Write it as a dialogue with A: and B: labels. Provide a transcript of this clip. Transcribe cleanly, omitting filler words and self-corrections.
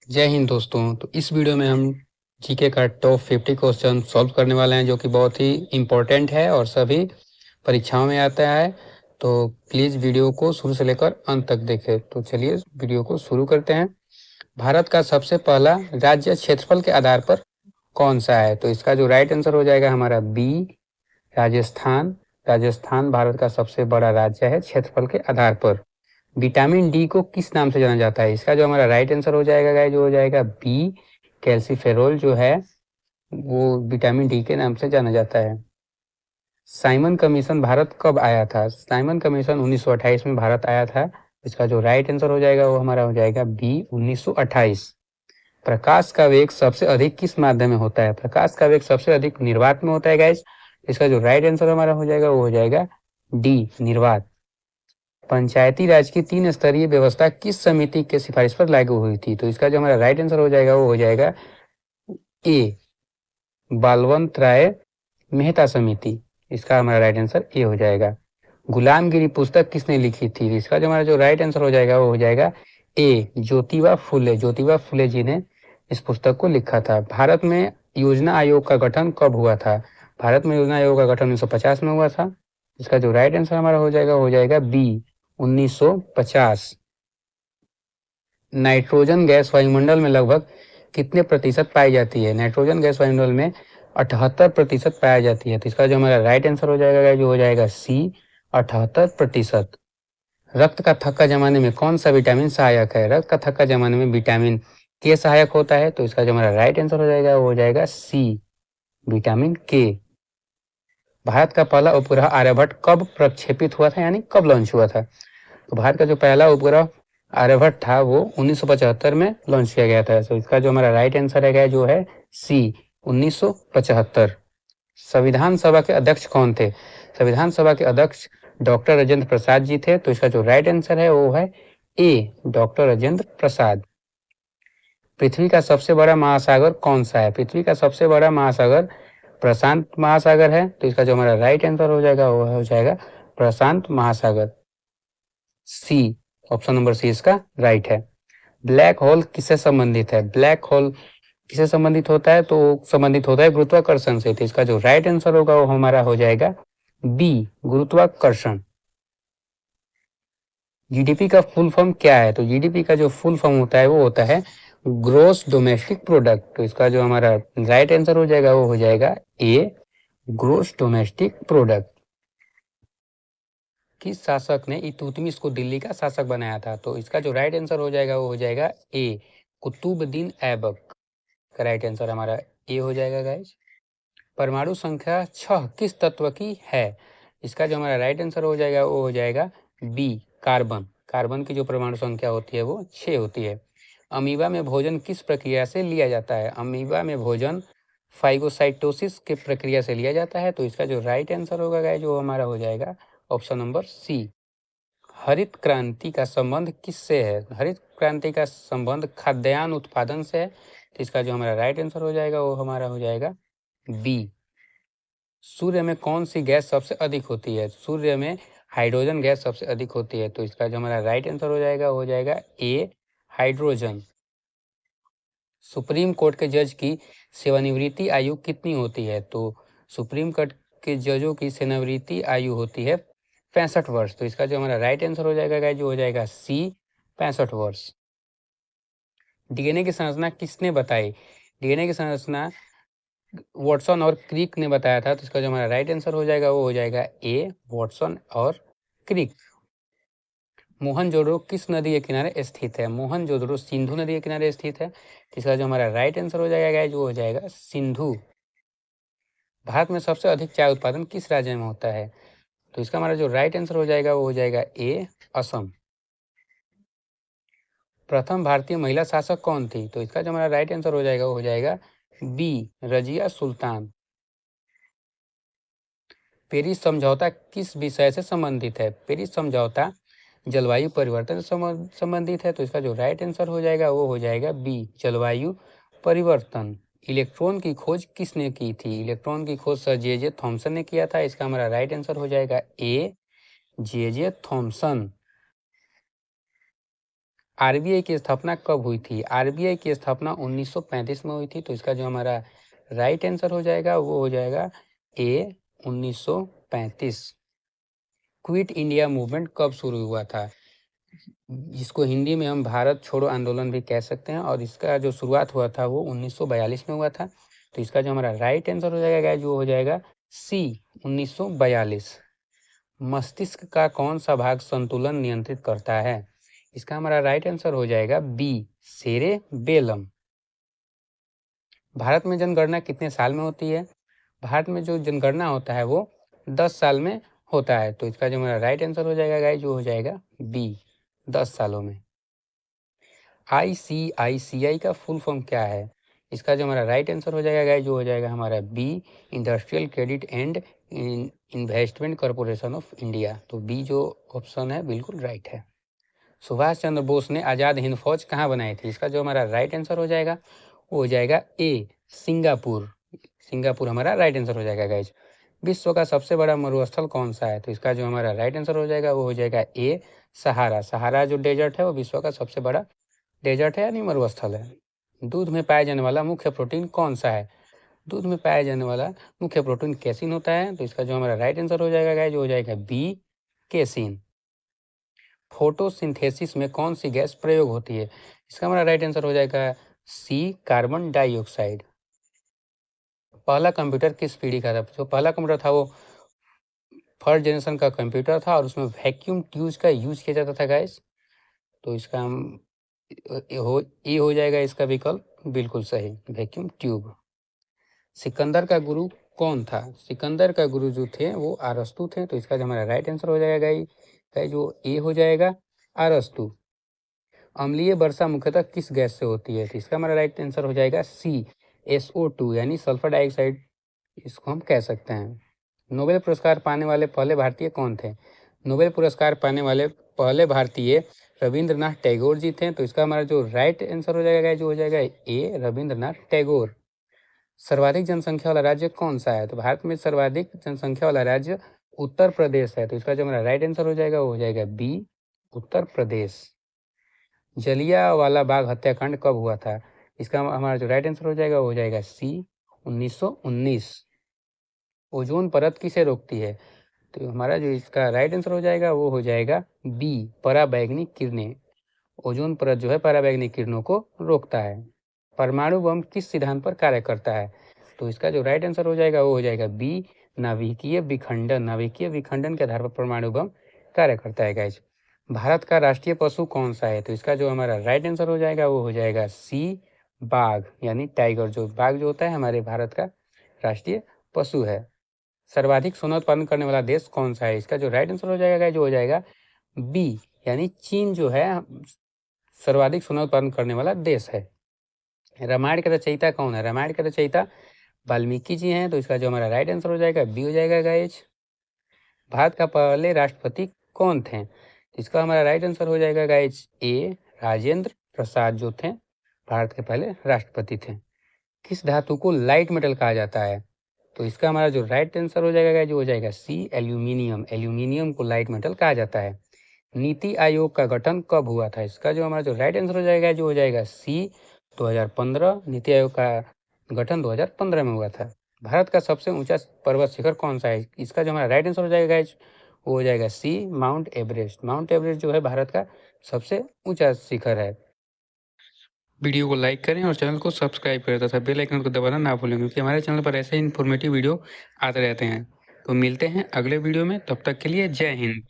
A: जय हिंद दोस्तों। तो इस वीडियो में हम जीके का टॉप 50 क्वेश्चन सॉल्व करने वाले हैं, जो कि बहुत ही इम्पोर्टेंट है और सभी परीक्षाओं में आता है। तो प्लीज़ वीडियो को शुरू से लेकर अंत तक देखें। तो चलिए वीडियो को शुरू करते हैं। भारत का सबसे पहला राज्य क्षेत्रफल के आधार पर कौन सा है? तो इसका जो राइट आंसर हो जाएगा हमारा बी, राजस्थान। राजस्थान भारत का सबसे बड़ा राज्य है क्षेत्रफल के आधार पर। विटामिन डी को किस नाम से जाना जाता है? इसका जो हमारा राइट आंसर हो जाएगा गाइस, जो हो जाएगा बी, कैल्सीफेरोल जो है वो विटामिन डी के नाम से जाना जाता है। साइमन कमीशन भारत कब आया था? साइमन कमीशन 1928 में भारत आया था। इसका जो राइट आंसर हो जाएगा वो हमारा हो जाएगा बी, 1928। प्रकाश का वेग सबसे अधिक किस माध्यम में होता है? प्रकाश का वेग सबसे अधिक निर्वात में होता है गाइस। इसका जो राइट आंसर हमारा हो जाएगा वो हो जाएगा डी, निर्वात। पंचायती राज की 3 स्तरीय व्यवस्था किस समिति के सिफारिश पर लागू हुई थी? तो इसका जो हमारा राइट आंसर हो जाएगा वो हो जाएगा ए, बालवंत राय मेहता समिति। इसका हमारा राइट आंसर ए हो जाएगा। गुलामगिरी पुस्तक किसने लिखी थी? इसका जो हमारा जो राइट आंसर हो जाएगा वो हो जाएगा ए, ज्योतिबा फुले। ज्योतिबा फुले जी ने इस पुस्तक को लिखा था। भारत में योजना आयोग का गठन कब हुआ था? भारत में योजना आयोग का गठन 1950 में हुआ था। इसका जो राइट आंसर हमारा हो जाएगा बी, 1950। नाइट्रोजन गैस वायुमंडल में लगभग कितने प्रतिशत पाई जाती है? नाइट्रोजन गैस वायुमंडल में 78% पाया जाती है। तो इसका जो हमारा राइट आंसर हो जाएगा जो हो जाएगा सी, 78%। रक्त का थक्का जमाने में कौन सा विटामिन सहायक है? रक्त का थक्का जमाने में विटामिन के सहायक होता है। तो इसका जो हमारा राइट आंसर हो जाएगा वो हो जाएगा सी, विटामिन के। भारत का पहला उपग्रह आर्यभट्ट कब प्रक्षेपित हुआ था, यानी कब लॉन्च हुआ था? तो भारत का जो पहला उपग्रह आर्यभट्ट था वो 1975 में लॉन्च किया गया था। तो इसका जो हमारा राइट आंसर है जो है सी, 1975। संविधान सभा के अध्यक्ष कौन थे? संविधान सभा के अध्यक्ष डॉक्टर राजेंद्र प्रसाद जी थे। तो इसका जो राइट आंसर है वो है ए, डॉक्टर राजेंद्र प्रसाद। पृथ्वी का सबसे बड़ा महासागर कौन सा है? पृथ्वी का सबसे बड़ा महासागर प्रशांत महासागर है। तो इसका जो हमारा राइट आंसर हो जाएगा वो हो जाएगा प्रशांत महासागर, सी। ऑप्शन नंबर सी इसका राइट है। ब्लैक होल किससे संबंधित है? ब्लैक होल किससे संबंधित होता है? तो संबंधित होता है गुरुत्वाकर्षण से। तो इसका जो राइट आंसर होगा वो हमारा हो जाएगा बी, गुरुत्वाकर्षण। जीडीपी का फुल फॉर्म क्या है? तो जीडीपी का जो फुल फॉर्म होता है वो होता है ग्रोस डोमेस्टिक प्रोडक्ट। तो इसका जो हमारा राइट आंसर हो जाएगा वो हो जाएगा ए, ग्रोस डोमेस्टिक प्रोडक्ट। किस शासक ने इल्तुतमिश को दिल्ली का शासक बनाया था? तो इसका जो राइट आंसर हो जाएगा वो हो जाएगा ए, कुतुबुद्दीन ऐबक का राइट आंसर हमारा ए हो जाएगा गाइस। परमाणु संख्या 6 किस तत्व की है? इसका जो हमारा राइट आंसर हो जाएगा वो हो जाएगा बी, कार्बन। कार्बन की जो परमाणु संख्या होती है वो 6 होती है। अमीबा में भोजन किस प्रक्रिया से लिया जाता है? अमीबा में भोजन फाइगोसाइटोसिस की प्रक्रिया से लिया जाता है। तो इसका जो राइट आंसर होगा गाइस जो हमारा हो जाएगा ऑप्शन नंबर सी। हरित क्रांति का संबंध किससे है? हरित क्रांति का संबंध खाद्यान्न उत्पादन से है। तो इसका जो हमारा राइट आंसर हो जाएगा वो हमारा हो जाएगा बी। सूर्य में कौन सी गैस सबसे अधिक होती है? सूर्य में हाइड्रोजन गैस सबसे अधिक होती है। तो इसका जो हमारा राइट आंसर हो जाएगा वो हो जाएगा ए, हाइड्रोजन। सुप्रीम कोर्ट के जज की सेवानिवृत्ति आयु कितनी होती है? तो सुप्रीम कोर्ट के जजों की सेवानिवृत्ति आयु होती है 65 वर्ष। तो इसका जो हमारा राइट आंसर हो जाएगा गाइस जो हो जाएगा सी, 65 वर्ष। डीएनए की संरचना किसने बताई? डीएनए की संरचना वॉटसन और क्रिक ने बताया था। तो इसका जो हमारा राइट आंसर हो जाएगा वो हो जाएगा ए, वॉटसन और क्रिक। मोहनजोदड़ो किस नदी के किनारे स्थित है? मोहनजोदड़ो सिंधु नदी के किनारे स्थित है। इसका जो हमारा राइट आंसर हो जाएगा गाइस वो हो जाएगा सिंधु। भारत में सबसे अधिक चाय उत्पादन किस राज्य में होता है? तो इसका हमारा जो राइट आंसर हो जाएगा वो हो जाएगा ए, असम। प्रथम भारतीय महिला शासक कौन थी? तो इसका जो हमारा राइट आंसर हो जाएगा वो हो जाएगा बी, रजिया सुल्तान। पेरिस समझौता किस विषय से संबंधित है? पेरिस समझौता जलवायु परिवर्तन से संबंधित है। तो इसका जो राइट आंसर हो जाएगा वो हो जाएगा बी, जलवायु परिवर्तन। इलेक्ट्रॉन की खोज किसने की थी? इलेक्ट्रॉन की खोज सर जे थॉमसन ने किया था। इसका हमारा राइट आंसर हो जाएगा ए, जे थॉमसन। आरबीआई की स्थापना कब हुई थी? आरबीआई की स्थापना 1935 में हुई थी। तो इसका जो हमारा राइट आंसर हो जाएगा वो हो जाएगा ए 1935। क्विट इंडिया मूवमेंट कब शुरू हुआ था? जिसको हिंदी में हम भारत छोड़ो आंदोलन भी कह सकते हैं, और इसका जो शुरुआत हुआ था वो 1942 में हुआ था। तो इसका जो हमारा राइट आंसर हो जाएगा गाइस, वो हो जाएगा सी 1942। मस्तिष्क का कौन सा भाग संतुलन नियंत्रित करता है? इसका हमारा राइट आंसर हो जाएगा बी सेरेबेलम। भारत में जनगणना कितने साल में होती है? भारत में जो जनगणना होता है वो 10 साल में होता है। तो इसका जो हमारा राइट आंसर हो जाएगा गाइस, जो हो जाएगा बी 10 सालों में। ICICI का फुल फॉर्म क्या है? इसका जो हमारा राइट आंसर हो जाएगा गाइस, जो हो जाएगा हमारा B industrial credit and investment corporation of India. तो बी जो ऑप्शन है बिल्कुल राइट है। सुभाष चंद्र बोस ने आज़ाद हिंद फौज कहाँ बनाई थी? इसका जो हमारा राइट आंसर हो जाएगा वो हो जाएगा ए सिंगापुर। सिंगापुर हमारा राइट आंसर हो जाएगा गाइज। विश्व का सबसे बड़ा मरुस्थल कौन सा है? तो इसका जो हमारा राइट आंसर हो जाएगा वो हो जाएगा ए सहारा। सहारा जो डेजर्ट है वो विश्व का सबसे बड़ा डेजर्ट है यानी मरुस्थल है। दूध में पाया जाने वाला मुख्य प्रोटीन कौन सा है? दूध में पाया जाने वाला मुख्य प्रोटीन कैसीन होता है। तो इसका जो हमारा राइट आंसर हो जाएगा गाइज, हो जाएगा बी केसीन। फोटोसिंथेसिस में कौन सी गैस प्रयोग होती है? इसका हमारा राइट आंसर हो जाएगा सी कार्बन डाइऑक्साइड। पहला कंप्यूटर किस पीढ़ी का था? जो पहला कंप्यूटर था वो फर्स्ट जनरेशन का कंप्यूटर था, और उसमें वैक्यूम ट्यूब का यूज किया जाता था गाइस। तो इसका हम ये हो जाएगा इसका विकल्प बिल्कुल सही, वैक्यूम ट्यूब। सिकंदर का गुरु कौन था? सिकंदर का गुरु जो थे वो अरस्तु थे। तो इसका जो हमारा राइट आंसर हो जाएगा गाइस, जो ए हो जाएगा अरस्तु। अम्लीय वर्षा मुख्यतः किस गैस से होती है? तो इसका हमारा राइट आंसर हो जाएगा सी SO2 यानी सल्फर डाइऑक्साइड, इसको हम कह सकते हैं। नोबेल पुरस्कार पाने वाले पहले भारतीय कौन थे? नोबेल पुरस्कार पाने वाले पहले भारतीय रविंद्रनाथ टैगोर जी थे। तो इसका हमारा जो राइट आंसर हो जाएगा जो हो जाएगा ए रविंद्रनाथ टैगोर। सर्वाधिक जनसंख्या वाला राज्य कौन सा है? तो भारत में सर्वाधिक जनसंख्या वाला राज्य उत्तर प्रदेश है। तो इसका जो हमारा राइट आंसर हो जाएगा वो हो जाएगा बी उत्तर प्रदेश। जलियांवाला बाग हत्याकांड कब हुआ था? इसका हमारा जो राइट आंसर हो जाएगा वो हो जाएगा सी 1919। ओजोन परत किसे रोकती है? तो हमारा जो इसका राइट आंसर हो जाएगा वो हो जाएगा बी पराबैंगनी किरणें। ओजोन परत जो है पराबैंगनी किरणों को रोकता है। परमाणु बम किस सिद्धांत पर कार्य करता है? तो इसका जो राइट आंसर हो जाएगा वो हो जाएगा बी नाभिकीय विखंडन। नाभिकीय विखंडन के आधार पर परमाणु बम कार्य करता है गाइज। भारत का राष्ट्रीय पशु कौन सा है? तो इसका जो हमारा राइट आंसर हो जाएगा वो हो जाएगा सी बाघ यानी टाइगर। जो बाघ जो होता है हमारे भारत का राष्ट्रीय पशु है। सर्वाधिक सोना उत्पादन करने वाला देश कौन सा है? इसका जो राइट आंसर हो जाएगा जो हो जाएगा बी यानी चीन जो है सर्वाधिक सोना उत्पादन करने वाला देश है। रामायण के रचयिता कौन है? रामायण के रचयिता वाल्मीकि जी हैं। तो इसका जो हमारा राइट आंसर हो जाएगा बी हो जाएगा गाइज। भारत का पहले राष्ट्रपति कौन थे? इसका हमारा राइट आंसर हो जाएगा गाइज ए राजेंद्र प्रसाद जो थे भारत के पहले राष्ट्रपति थे। किस धातु को लाइट मेटल कहा जाता है? तो इसका हमारा जो राइट आंसर हो जाएगा जो हो जाएगा सी एल्यूमिनियम। एल्यूमिनियम को लाइट मेटल कहा जाता है। नीति आयोग का गठन कब हुआ था? इसका जो हमारा जो राइट आंसर हो जाएगा जो हो जाएगा सी 2015। नीति आयोग का गठन 2015 में हुआ था। भारत का सबसे ऊंचा पर्वत शिखर कौन सा है? इसका जो हमारा राइट आंसर हो जाएगा वो हो जाएगा सी माउंट एवरेस्ट। माउंट एवरेस्ट जो है भारत का सबसे ऊंचा शिखर है। वीडियो को लाइक करें और चैनल को सब्सक्राइब करें तथा बेल आइकन को दबाना ना भूलें, क्योंकि हमारे चैनल पर ऐसे इन्फॉर्मेटिव वीडियो आते रहते हैं। तो मिलते हैं अगले वीडियो में, तब तक के लिए जय हिंद।